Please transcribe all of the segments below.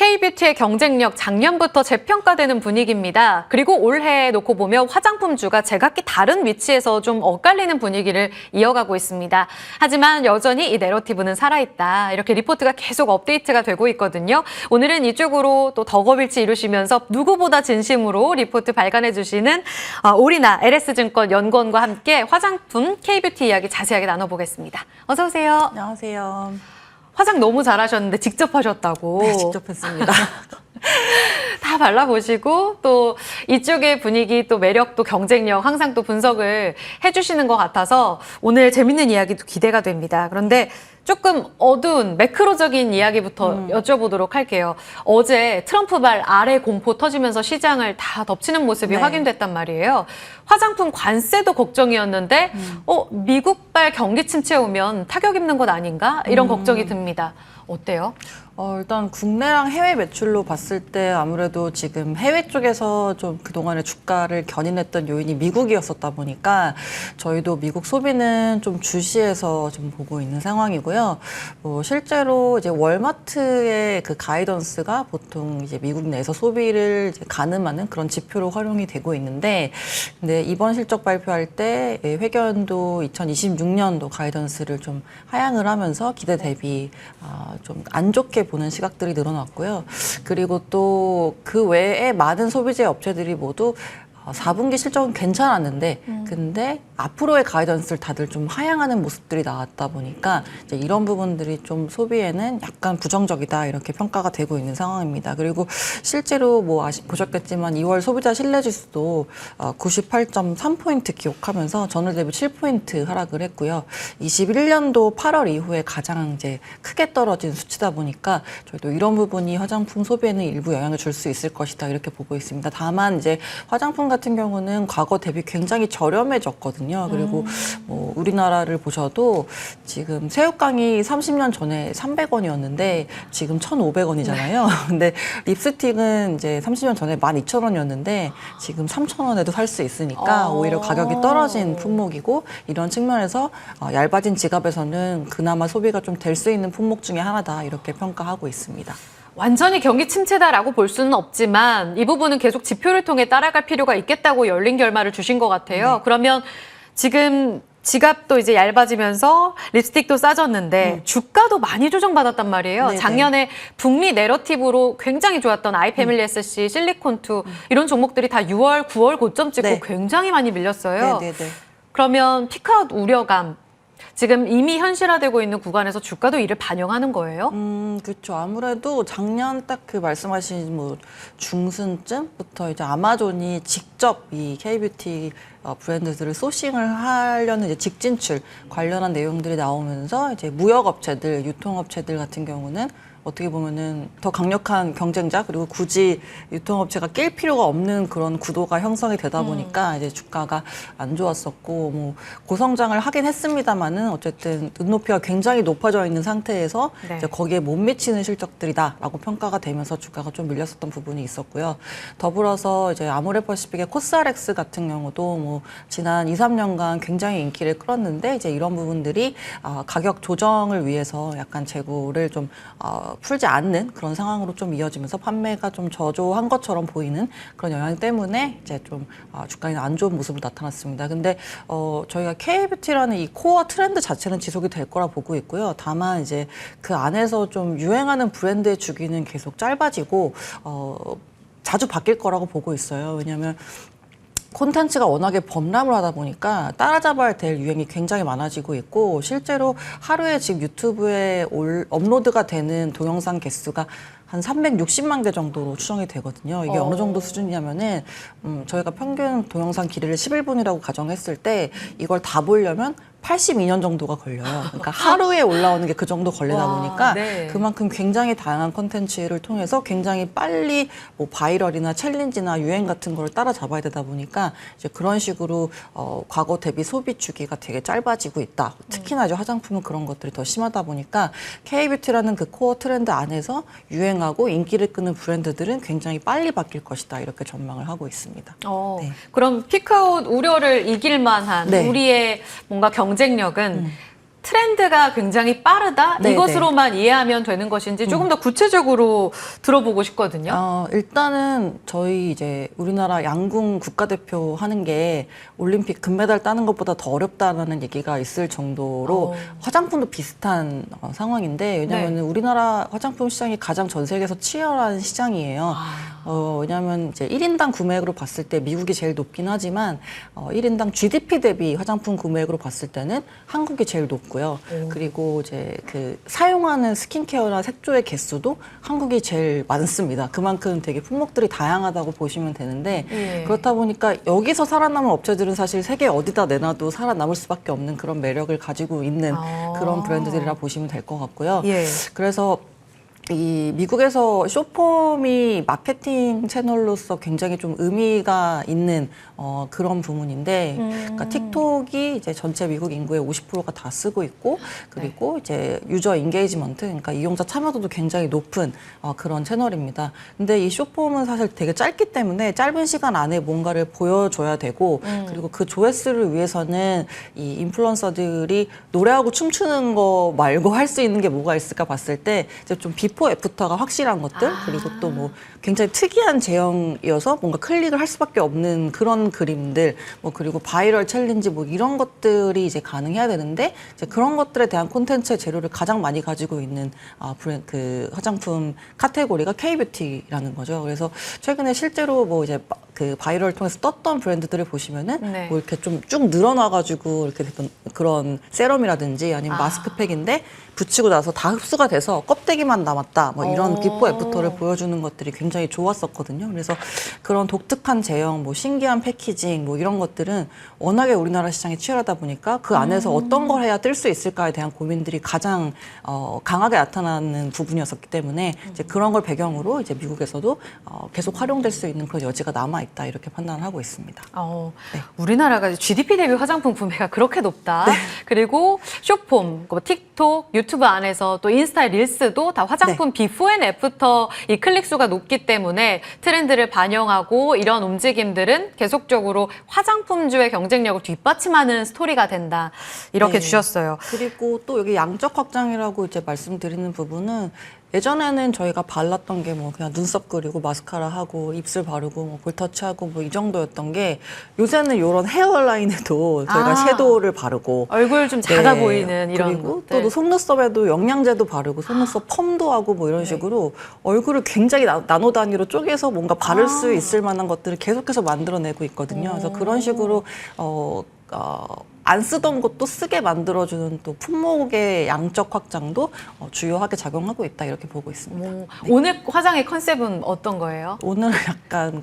K뷰티의 경쟁력 작년부터 재평가되는 분위기입니다. 그리고 올해 놓고 보면 화장품주가 제각기 다른 위치에서 좀 엇갈리는 분위기를 이어가고 있습니다. 하지만 여전히 이 내러티브는 살아있다. 이렇게 리포트가 계속 업데이트가 되고 있거든요. 오늘은 이쪽으로 또 덕업일치 이루시면서 누구보다 진심으로 리포트 발간해 주시는 오리나 LS증권 연구원과 함께 화장품 K뷰티 이야기 자세하게 나눠보겠습니다. 어서 오세요. 안녕하세요. 화장 너무 잘하셨는데 직접 하셨다고. 네, 직접 했습니다. 다 발라보시고 또 이쪽의 분위기 또 매력 또 경쟁력 항상 또 분석을 해주시는 것 같아서 오늘 재밌는 이야기도 기대가 됩니다. 그런데 조금 어두운 매크로적인 이야기부터 여쭤보도록 할게요. 어제 트럼프발 아래 공포 터지면서 시장을 다 덮치는 모습이 네. 확인됐단 말이에요. 화장품 관세도 걱정이었는데 미국발 경기 침체 오면 타격 입는 것 아닌가? 이런 걱정이 듭니다. 어때요? 일단 국내랑 해외 매출로 봤을 때 아무래도 지금 해외 쪽에서 좀 그동안의 주가를 견인했던 요인이 미국이었었다 보니까 저희도 미국 소비는 좀 주시해서 좀 보고 있는 상황이고요. 실제로 이제 월마트의 그 가이던스가 보통 이제 미국 내에서 소비를 이제 가늠하는 그런 지표로 활용이 되고 있는데, 근데 이번 실적 발표할 때 회계연도 2026년도 가이던스를 좀 하향을 하면서 기대 대비 좀 안 좋게 보는 시각들이 늘어났고요. 그리고 또 그 외에 많은 소비재 업체들이 모두 4분기 실적은 괜찮았는데 근데 앞으로의 가이던스를 다들 좀 하향하는 모습들이 나왔다 보니까 이제 이런 부분들이 좀 소비에는 약간 부정적이다 이렇게 평가가 되고 있는 상황입니다. 그리고 실제로 뭐 보셨겠지만 2월 소비자 신뢰지수도 98.3포인트 기록하면서 전월 대비 7포인트 하락을 했고요. 21년도 8월 이후에 가장 이제 크게 떨어진 수치다 보니까 저희도 이런 부분이 화장품 소비에는 일부 영향을 줄 수 있을 것이다 이렇게 보고 있습니다. 다만 이제 화장품 같은 경우는 과거 대비 굉장히 저렴해졌거든요. 그리고 뭐 우리나라를 보셔도 지금 새우깡이 30년 전에 300원이었는데 지금 1,500원이잖아요. 근데 립스틱은 이제 30년 전에 12,000원이었는데 지금 3,000원에도 살 수 있으니까 오히려 가격이 떨어진 품목이고, 이런 측면에서 얇아진 지갑에서는 그나마 소비가 좀 될 수 있는 품목 중에 하나다 이렇게 평가하고 있습니다. 완전히 경기 침체다라고 볼 수는 없지만 이 부분은 계속 지표를 통해 따라갈 필요가 있겠다고 열린 결말을 주신 것 같아요. 네. 그러면 지금 지갑도 이제 얇아지면서 립스틱도 싸졌는데 주가도 많이 조정받았단 말이에요. 네네. 작년에 북미 내러티브로 굉장히 좋았던 아이패밀리 SC, 실리콘2 이런 종목들이 다 6월, 9월 고점 찍고 네. 굉장히 많이 밀렸어요. 네네네. 그러면 피크아웃 우려감, 지금 이미 현실화되고 있는 구간에서 주가도 이를 반영하는 거예요? 그렇죠. 아무래도 작년 딱 그 말씀하신 뭐 중순쯤부터 이제 아마존이 직접 이 K뷰티 브랜드들을 소싱을 하려는 이제 직진출 관련한 내용들이 나오면서 이제 무역업체들, 유통업체들 같은 경우는 어떻게 보면은 더 강력한 경쟁자, 그리고 굳이 유통업체가 낄 필요가 없는 그런 구도가 형성이 되다 보니까 이제 주가가 안 좋았었고, 뭐 고성장을 하긴 했습니다만은 어쨌든 눈높이가 굉장히 높아져 있는 상태에서 네. 이제 거기에 못 미치는 실적들이다라고 평가가 되면서 주가가 좀 밀렸었던 부분이 있었고요. 더불어서 이제 아모레퍼시픽의 코스알엑스 같은 경우도 뭐 지난 2, 3년간 굉장히 인기를 끌었는데 이제 이런 부분들이 가격 조정을 위해서 약간 재고를 좀 풀지 않는 그런 상황으로 좀 이어지면서 판매가 좀 저조한 것처럼 보이는 그런 영향 때문에 이제 좀 주가에는 안 좋은 모습으로 나타났습니다. 근데 저희가 K뷰티라는 이 코어 트렌드 자체는 지속이 될 거라 보고 있고요. 다만 이제 그 안에서 좀 유행하는 브랜드의 주기는 계속 짧아지고 자주 바뀔 거라고 보고 있어요. 왜냐하면 콘텐츠가 워낙에 범람을 하다 보니까 따라잡아야 될 유행이 굉장히 많아지고 있고, 실제로 하루에 지금 유튜브에 업로드가 되는 동영상 개수가 한 360만 개 정도로 추정이 되거든요. 이게 어느 정도 수준이냐면은 저희가 평균 동영상 길이를 11분이라고 가정했을 때 이걸 다 보려면 82년 정도가 걸려요. 그러니까 하루에 올라오는 게 그 정도 걸리다 보니까 네. 그만큼 굉장히 다양한 콘텐츠를 통해서 굉장히 빨리 뭐 바이럴이나 챌린지나 유행 같은 걸 따라잡아야 되다 보니까 이제 그런 식으로 과거 대비 소비 주기가 되게 짧아지고 있다. 특히나 이제 화장품은 그런 것들이 더 심하다 보니까 K뷰티라는 그 코어 트렌드 안에서 유행하고 인기를 끄는 브랜드들은 굉장히 빨리 바뀔 것이다. 이렇게 전망을 하고 있습니다. 그럼 피크아웃 우려를 이길 만한 네. 우리의 뭔가 경쟁력은 트렌드가 굉장히 빠르다? 네, 이것으로만 이해하면 되는 것인지 조금 더 구체적으로 들어보고 싶거든요. 일단은 저희 이제 우리나라 양궁 국가대표 하는 게 올림픽 금메달 따는 것보다 더 어렵다라는 얘기가 있을 정도로 화장품도 비슷한 상황인데 왜냐하면 네. 우리나라 화장품 시장이 가장 전 세계에서 치열한 시장이에요. 왜냐하면 이제 1인당 구매액으로 봤을 때 미국이 제일 높긴 하지만 1인당 GDP 대비 화장품 구매액으로 봤을 때는 한국이 제일 높고요. 그리고 이제 그 사용하는 스킨케어나 색조의 개수도 한국이 제일 많습니다. 그만큼 되게 품목들이 다양하다고 보시면 되는데 그렇다 보니까 여기서 살아남은 업체들은 사실 세계 어디다 내놔도 살아남을 수밖에 없는 그런 매력을 가지고 있는 그런 브랜드들이라 보시면 될 것 같고요. 예. 그래서 이 미국에서 쇼폼이 마케팅 채널로서 굉장히 좀 의미가 있는 그런 부분인데, 그러니까 틱톡이 이제 전체 미국 인구의 50%가 다 쓰고 있고, 그리고 이제 유저 인게이지먼트, 그러니까 이용자 참여도도 굉장히 높은 그런 채널입니다. 근데 이 쇼폼은 사실 되게 짧기 때문에 짧은 시간 안에 뭔가를 보여줘야 되고, 그리고 그 조회수를 위해서는 이 인플루언서들이 노래하고 춤추는 거 말고 할 수 있는 게 뭐가 있을까 봤을 때 이제 좀 비포 애프터가 확실한 것들 그리고 또 뭐 굉장히 특이한 제형이어서 뭔가 클릭을 할 수밖에 없는 그런 그림들 뭐 그리고 바이럴 챌린지 뭐 이런 것들이 이제 가능해야 되는데 이제 그런 것들에 대한 콘텐츠의 재료를 가장 많이 가지고 있는 그 화장품 카테고리가 K-뷰티라는 거죠. 그래서 최근에 실제로 뭐 이제 그 바이럴을 통해서 떴던 브랜드들을 보시면은 네. 뭐 이렇게 좀 쭉 늘어나가지고 이렇게 됐던 그런 세럼이라든지 아니면 마스크팩인데 붙이고 나서 다 흡수가 돼서 껍데기만 남았다. 뭐 이런 비포 애프터를 보여주는 것들이 굉장히 좋았었거든요. 그래서 그런 독특한 제형, 뭐 신기한 패키징, 뭐 이런 것들은 워낙에 우리나라 시장이 치열하다 보니까 그 안에서 어떤 걸 해야 뜰 수 있을까에 대한 고민들이 가장 강하게 나타나는 부분이었었기 때문에 이제 그런 걸 배경으로 이제 미국에서도 계속 활용될 수 있는 그런 여지가 남아 있다 이렇게 판단을 하고 있습니다. 네. 우리나라가 GDP 대비 화장품 구매가 그렇게 높다. 네. 그리고 쇼폼, 틱톡, 유튜브 안에서 또 인스타 릴스도 다 화장품 비포 앤 애프터 이 클릭 수가 높기 때문에 트렌드를 반영하고 이런 움직임들은 계속적으로 화장품주의 경쟁력을 뒷받침하는 스토리가 된다. 이렇게 주셨어요. 그리고 또 여기 양적 확장이라고 이제 말씀드리는 부분은 예전에는 저희가 발랐던 게 뭐 그냥 눈썹 그리고 마스카라 하고 입술 바르고 뭐 볼터치하고 뭐 이 정도였던 게 요새는 이런 헤어라인에도 저희가 섀도우를 바르고 얼굴 좀 작아 보이는 이런 그리고 것들. 또 속눈썹에도 영양제도 바르고 속눈썹 펌도 하고 뭐 이런 식으로 얼굴을 굉장히 나노 단위로 쪼개서 뭔가 바를 수 있을 만한 것들을 계속해서 만들어내고 있거든요. 그래서 그런 식으로 안 쓰던 것도 쓰게 만들어주는 또 품목의 양적 확장도 주요하게 작용하고 있다 이렇게 보고 있습니다. 네. 오늘 화장의 컨셉은 어떤 거예요? 오늘은 약간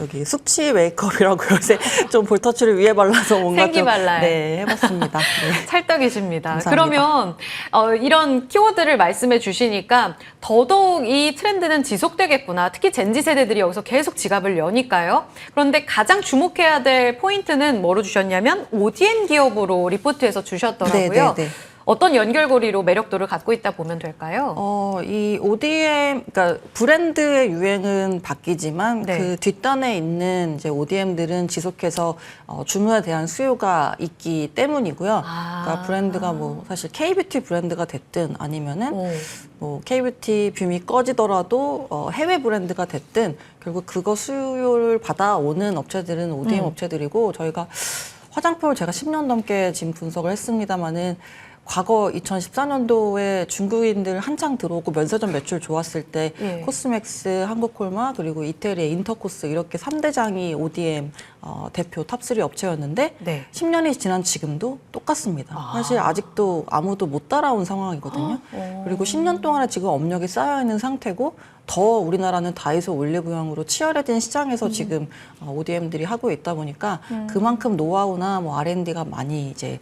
여기 숙취 메이크업이라고 요새 좀 볼터치를 위에 발라서 뭔가 좀 생기발랄. 네, 해봤습니다. 네. 찰떡이십니다. 감사합니다. 그러면 이런 키워드를 말씀해 주시니까 더더욱 이 트렌드는 지속되겠구나. 특히 젠지 세대들이 여기서 계속 지갑을 여니까요. 그런데 가장 주목해야 될 포인트는 뭐로 주셨냐면 ODM 기업으로 리포트에서 주셨더라고요. 네. 어떤 연결고리로 매력도를 갖고 있다 보면 될까요? 이 ODM, 그러니까 브랜드의 유행은 바뀌지만 그 뒷단에 있는 이제 ODM들은 지속해서 주문에 대한 수요가 있기 때문이고요. 그러니까 브랜드가 뭐 사실 K-뷰티 브랜드가 됐든 아니면은 뭐 K-뷰티 뷰이 꺼지더라도 해외 브랜드가 됐든 결국 그거 수요를 받아오는 업체들은 ODM 업체들이고 저희가 화장품을 제가 10년 넘게 지금 분석을 했습니다마는 과거 2014년도에 중국인들 한창 들어오고 면세점 매출 좋았을 때 코스맥스, 한국콜마 그리고 이태리의 인터코스 이렇게 3대장이 ODM 대표 탑3 업체였는데 10년이 지난 지금도 똑같습니다. 사실 아직도 아무도 못 따라온 상황이거든요. 그리고 10년 동안에 지금 업력이 쌓여있는 상태고 더 우리나라는 다이소 올리브영으로 치열해진 시장에서 지금 ODM들이 하고 있다 보니까 그만큼 노하우나 뭐 R&D가 많이 이제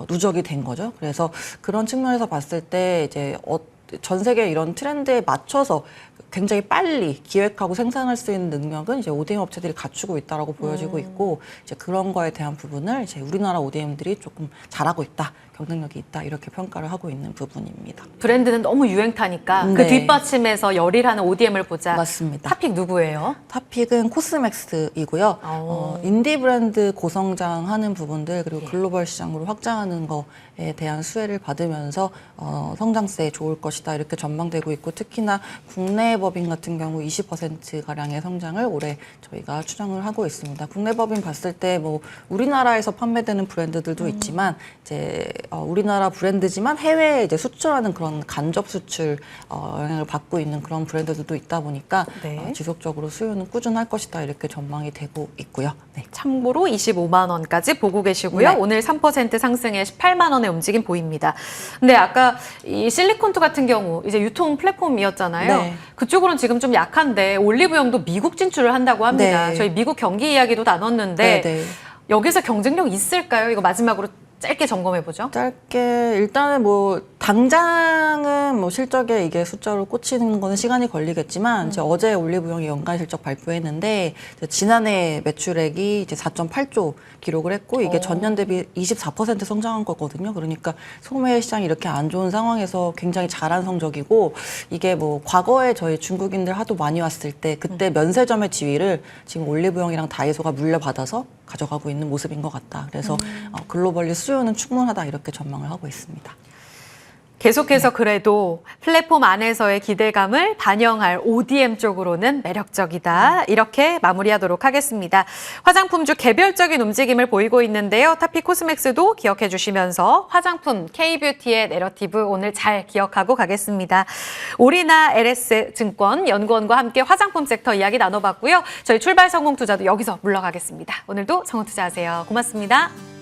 누적이 된 거죠. 그래서 그런 측면에서 봤을 때 이제 전 세계 이런 트렌드에 맞춰서 굉장히 빨리 기획하고 생산할 수 있는 능력은 이제 ODM 업체들이 갖추고 있다라고 보여지고 있고 이제 그런 거에 대한 부분을 이제 우리나라 ODM들이 조금 잘하고 있다, 경쟁력이 있다 이렇게 평가를 하고 있는 부분입니다. 브랜드는 너무 유행타니까 그 네. 뒷받침에서 열일하는 ODM을 보자. 맞습니다. 탑픽 누구예요? 탑픽은 코스맥스이고요. 인디 브랜드 고성장하는 부분들 그리고 글로벌 시장으로 확장하는 거에 대한 수혜를 받으면서 성장세에 좋을 것이다 이렇게 전망되고 있고 특히나 국내 법인 같은 경우 20%가량의 성장을 올해 저희가 추정을 하고 있습니다. 국내 법인 봤을 때 뭐 우리나라에서 판매되는 브랜드들도 있지만 이제 우리나라 브랜드지만 해외에 이제 수출하는 그런 간접 수출 영향을 받고 있는 그런 브랜드들도 있다 보니까 네. 지속적으로 수요는 꾸준할 것이다 이렇게 전망이 되고 있고요. 네. 참고로 25만 원까지 보고 계시고요. 네. 오늘 3% 상승해 18만 원의 움직임 보입니다. 근데 아까 이 실리콘투 같은 경우 이제 유통 플랫폼이었잖아요. 네. 그쪽으로는 지금 좀 약한데 올리브영도 미국 진출을 한다고 합니다. 네. 저희 미국 경기 이야기도 나눴는데 네, 네. 여기서 경쟁력 있을까요? 이거 마지막으로 짧게 점검해 보죠. 짧게 일단은 뭐 당장은 뭐 실적에 이게 숫자로 꽂히는 거는 시간이 걸리겠지만 이제 어제 올리브영이 연간 실적 발표했는데 이제 지난해 매출액이 이제 4.8조 기록을 했고 이게 전년 대비 24% 성장한 거거든요. 그러니까 소매 시장이 이렇게 안 좋은 상황에서 굉장히 잘한 성적이고 이게 뭐 과거에 저희 중국인들 하도 많이 왔을 때 그때 면세점의 지위를 지금 올리브영이랑 다이소가 물려받아서 가져가고 있는 모습인 것 같다. 그래서 글로벌리 수요는 충분하다 이렇게 전망을 하고 있습니다. 계속해서 그래도 플랫폼 안에서의 기대감을 반영할 ODM 쪽으로는 매력적이다. 이렇게 마무리하도록 하겠습니다. 화장품주 개별적인 움직임을 보이고 있는데요. 타픽 코스맥스도 기억해 주시면서 화장품 K뷰티의 내러티브 오늘 잘 기억하고 가겠습니다. 오리나 LS증권 연구원과 함께 화장품 섹터 이야기 나눠봤고요. 저희 출발 성공투자도 여기서 물러가겠습니다. 오늘도 성공투자하세요. 고맙습니다.